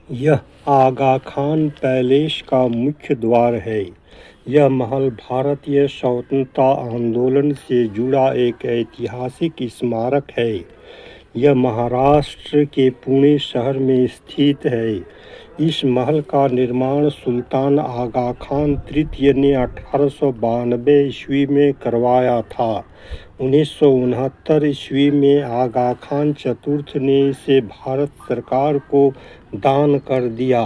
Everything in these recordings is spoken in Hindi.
यह आगा खान पैलेस का मुख्य द्वार है। यह महल भारतीय स्वतंत्रता आंदोलन से जुड़ा एक ऐतिहासिक स्मारक है। यह महाराष्ट्र के पुणे शहर में स्थित है। इस महल का निर्माण सुल्तान आगा खान तृतीय ने 1892 ईस्वी में करवाया था। 1969 ईस्वी में आगा खान चतुर्थ ने इसे भारत सरकार को दान कर दिया।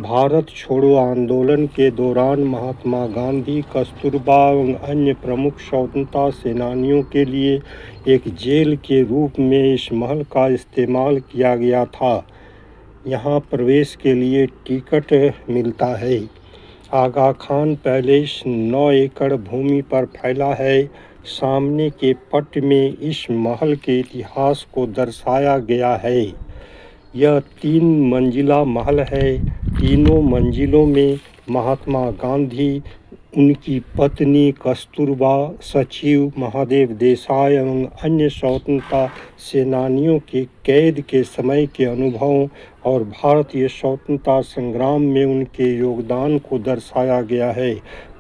भारत छोड़ो आंदोलन के दौरान महात्मा गांधी, कस्तूरबा एवं अन्य प्रमुख स्वतंत्रता सेनानियों के लिए एक जेल के रूप में इस महल का इस्तेमाल किया गया था। यहाँ प्रवेश के लिए टिकट मिलता है। आगा खान पैलेस 9 एकड़ भूमि पर फैला है। सामने के पट में इस महल के इतिहास को दर्शाया गया है। यह 3 मंजिला महल है। तीनों मंजिलों में महात्मा गांधी, उनकी पत्नी कस्तूरबा, सचिव महादेव देसाई एवं अन्य स्वतंत्रता सेनानियों के कैद के समय के अनुभवों और भारतीय स्वतंत्रता संग्राम में उनके योगदान को दर्शाया गया है।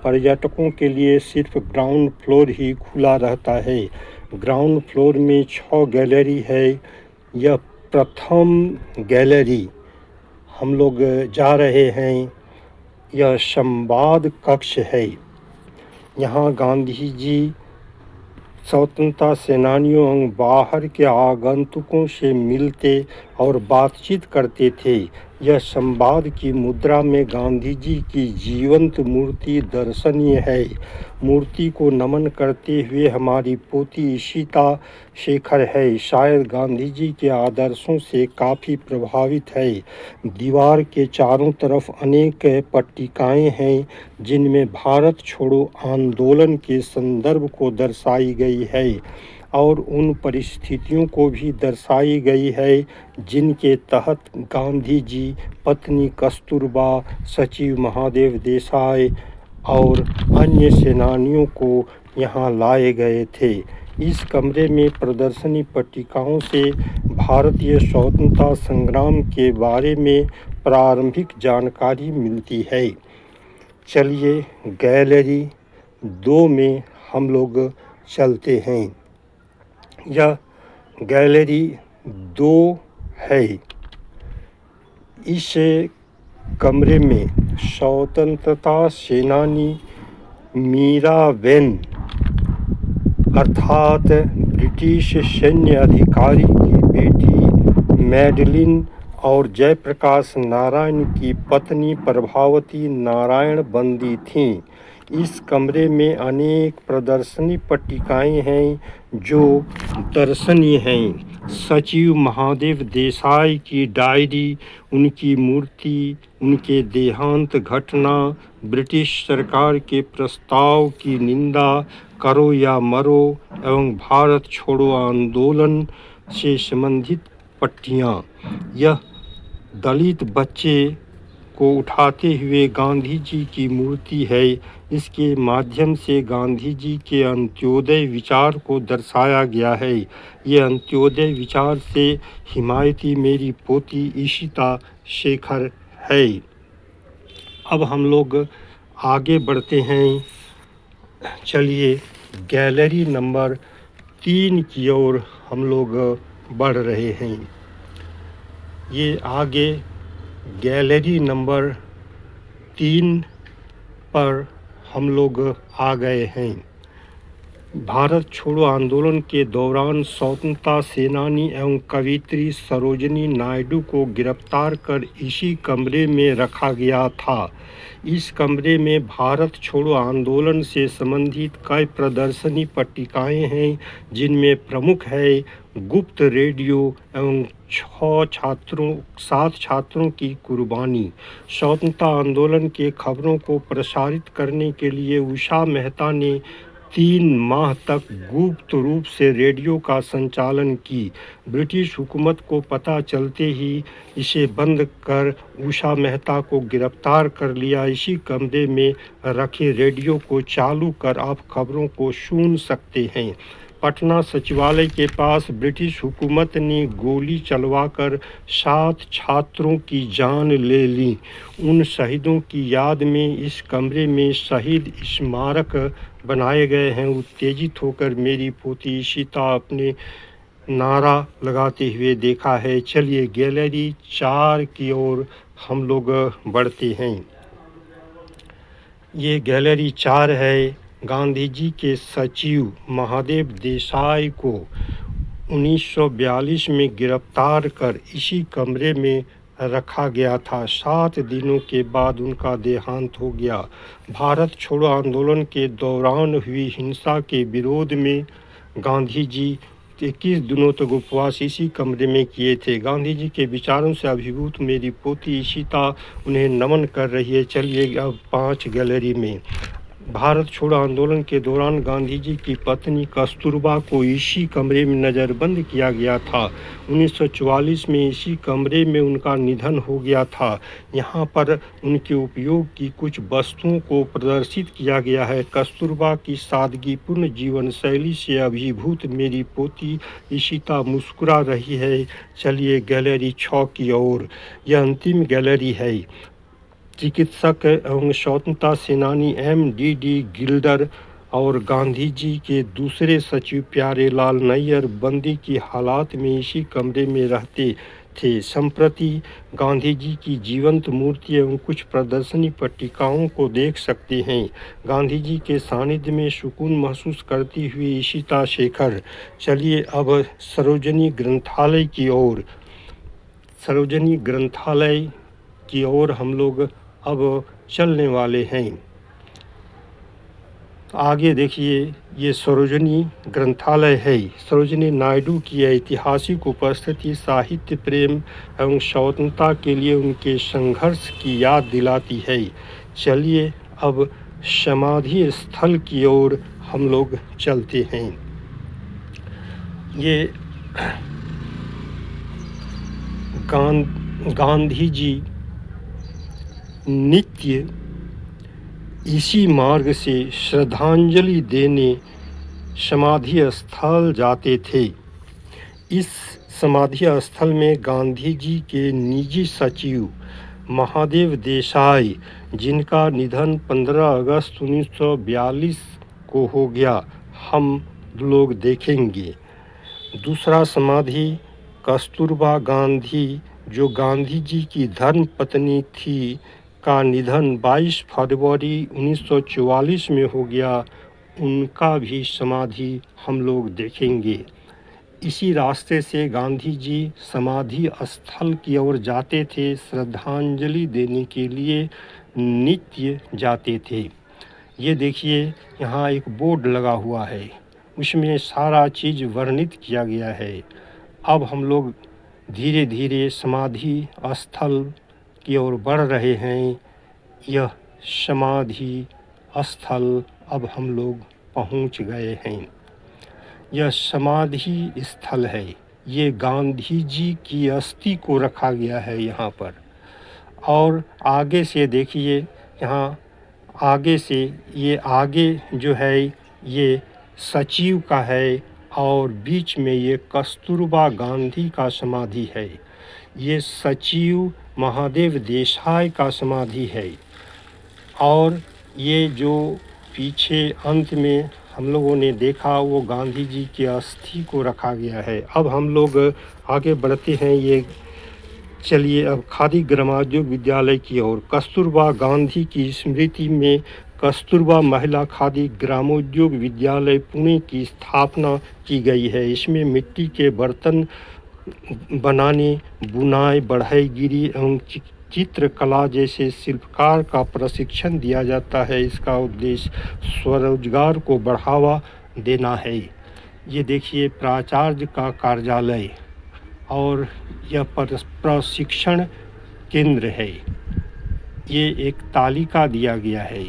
पर्यटकों के लिए सिर्फ ग्राउंड फ्लोर ही खुला रहता है। ग्राउंड फ्लोर में 6 गैलरी है। यह प्रथम गैलरी हम लोग जा रहे हैं। यह संवाद कक्ष है। यहाँ गांधी जी स्वतंत्रता सेनानियों एवं बाहर के आगंतुकों से मिलते और बातचीत करते थे। यह संवाद की मुद्रा में गांधी जी की जीवंत मूर्ति दर्शनीय है। मूर्ति को नमन करते हुए हमारी पोती ईशिता शेखर है। शायद गांधी जी के आदर्शों से काफ़ी प्रभावित है। दीवार के चारों तरफ अनेक पट्टिकाएं हैं जिनमें भारत छोड़ो आंदोलन के संदर्भ को दर्शाई गई है और उन परिस्थितियों को भी दर्शाई गई है जिनके तहत गांधी जी, पत्नी कस्तूरबा, सचिव महादेव देसाई और अन्य सेनानियों को यहाँ लाए गए थे। इस कमरे में प्रदर्शनी पट्टिकाओं से भारतीय स्वतंत्रता संग्राम के बारे में प्रारंभिक जानकारी मिलती है। चलिए गैलरी 2 में हम लोग चलते हैं। यह गैलरी 2 है। इस कमरे में स्वतंत्रता सेनानी मीराबेन अर्थात ब्रिटिश सैन्य अधिकारी की बेटी मैडलिन और जयप्रकाश नारायण की पत्नी प्रभावती नारायण बंदी थीं। इस कमरे में अनेक प्रदर्शनी पट्टिकाएं हैं जो दर्शनीय हैं। सचिव महादेव देसाई की डायरी, उनकी मूर्ति, उनके देहांत घटना, ब्रिटिश सरकार के प्रस्ताव की निंदा, करो या मरो एवं भारत छोड़ो आंदोलन से संबंधित पट्टियाँ। यह दलित बच्चे को उठाते हुए गांधी जी की मूर्ति है। इसके माध्यम से गांधी जी के अंत्योदय विचार को दर्शाया गया है। ये अंत्योदय विचार से हिमायती मेरी पोती ईशिता शेखर है। अब हम लोग आगे बढ़ते हैं। चलिए गैलरी नंबर 3 की ओर हम लोग बढ़ रहे हैं। ये आगे गैलरी नंबर 3 पर हम लोग आ गए हैं। भारत छोड़ो आंदोलन के दौरान स्वतंत्रता सेनानी एवं कवयित्री सरोजिनी नायडू को गिरफ्तार कर इसी कमरे में रखा गया था। इस कमरे में भारत छोड़ो आंदोलन से संबंधित कई प्रदर्शनी पट्टिकाएं हैं जिनमें प्रमुख है गुप्त रेडियो एवं 7 छात्रों की कुर्बानी। स्वतंत्रता आंदोलन के खबरों को प्रसारित करने के लिए उषा मेहता ने 3 माह तक गुप्त रूप से रेडियो का संचालन की। ब्रिटिश हुकूमत को पता चलते ही इसे बंद कर उषा मेहता को गिरफ्तार कर लिया। इसी कमरे में रखे रेडियो को चालू कर आप खबरों को सुन सकते हैं। पटना सचिवालय के पास ब्रिटिश हुकूमत ने गोली चलवाकर 7 छात्रों की जान ले ली। उन शहीदों की याद में इस कमरे में शहीद स्मारक बनाए गए हैं। उत्तेजित होकर मेरी पोती इशिता अपने नारा लगाते हुए देखा है। चलिए गैलरी 4 की ओर हम लोग बढ़ते हैं। ये गैलरी 4 है। गांधी जी के सचिव महादेव देसाई को 1942 में गिरफ्तार कर इसी कमरे में रखा गया था। 7 दिनों के बाद उनका देहांत हो गया। भारत छोड़ो आंदोलन के दौरान हुई हिंसा के विरोध में गांधी जी 21 दिनों तक उपवास इसी कमरे में किए थे। गांधी जी के विचारों से अभिभूत मेरी पोती इशिता उन्हें नमन कर रही है। चलिए अब 5 गैलरी में। भारत छोड़ो आंदोलन के दौरान गांधी जी की पत्नी कस्तूरबा को इसी कमरे में नज़रबंद किया गया था। 1944 में इसी कमरे में उनका निधन हो गया था। यहाँ पर उनके उपयोग की कुछ वस्तुओं को प्रदर्शित किया गया है। कस्तूरबा की सादगीपूर्ण जीवन शैली से अभिभूत मेरी पोती इशिता मुस्कुरा रही है। चलिए गैलरी 6 की ओर। यह अंतिम गैलरी है। चिकित्सक एवं स्वतंत्रता सेनानी MDD गिल्डर और गांधी जी के दूसरे सचिव प्यारेलाल नैयर बंदी की हालात में इसी कमरे में रहते थे। संप्रति गांधी जी की जीवंत मूर्ति एवं कुछ प्रदर्शनी पट्टिकाओं को देख सकते हैं। गांधी जी के सानिध्य में सुकून महसूस करती हुई इशिता शेखर। चलिए अब सरोजनी ग्रंथालय की ओर। सरोजनी ग्रंथालय की ओर हम लोग अब चलने वाले हैं। आगे देखिए ये सरोजनी ग्रंथालय है। सरोजनी नायडू की ऐतिहासिक उपस्थिति साहित्य प्रेम एवं स्वतंत्रता के लिए उनके संघर्ष की याद दिलाती है। चलिए अब समाधि स्थल की ओर हम लोग चलते हैं। ये गांधी जी नित्य इसी मार्ग से श्रद्धांजलि देने समाधि स्थल जाते थे। इस समाधि स्थल में गांधी जी के निजी सचिव महादेव देसाई, जिनका निधन 15 अगस्त 1942 को हो गया, हम लोग देखेंगे। दूसरा समाधि कस्तूरबा गांधी, जो गांधी जी की धर्म पत्नी थी, का निधन 22 फरवरी 1944 में हो गया। उनका भी समाधि हम लोग देखेंगे। इसी रास्ते से गांधी जी समाधि स्थल की ओर जाते थे। श्रद्धांजलि देने के लिए नित्य जाते थे। ये देखिए यहाँ एक बोर्ड लगा हुआ है, उसमें सारा चीज़ वर्णित किया गया है। अब हम लोग धीरे धीरे समाधि स्थल की ओर बढ़ रहे हैं। यह समाधि स्थल अब हम लोग पहुंच गए हैं। यह समाधि स्थल है। ये गांधी जी की अस्थि को रखा गया है यहाँ पर। और आगे से देखिए, यहाँ आगे से ये आगे जो है ये सचिव का है और बीच में ये कस्तूरबा गांधी का समाधि है। ये सचिव महादेव देसाई का समाधि है। और ये जो पीछे अंत में हम लोगों ने देखा वो गांधी जी की अस्थि को रखा गया है। अब हम लोग आगे बढ़ते हैं। ये चलिए अब खादी ग्रामोद्योग विद्यालय की ओर। कस्तूरबा गांधी की स्मृति में कस्तूरबा महिला खादी ग्रामोद्योग विद्यालय पुणे की स्थापना की गई है। इसमें मिट्टी के बर्तन बनाने, बुनाई, बढ़ईगिरी एवं चित्रकला जैसे शिल्पकार का प्रशिक्षण दिया जाता है। इसका उद्देश्य स्वरोजगार को बढ़ावा देना है। ये देखिए प्राचार्य का कार्यालय और यह प्रशिक्षण केंद्र है। ये एक तालिका दिया गया है।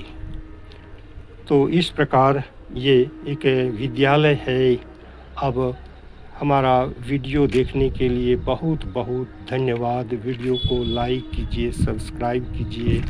तो इस प्रकार ये एक विद्यालय है। अब हमारा वीडियो देखने के लिए बहुत बहुत धन्यवाद। वीडियो को लाइक कीजिए, सब्सक्राइब कीजिए।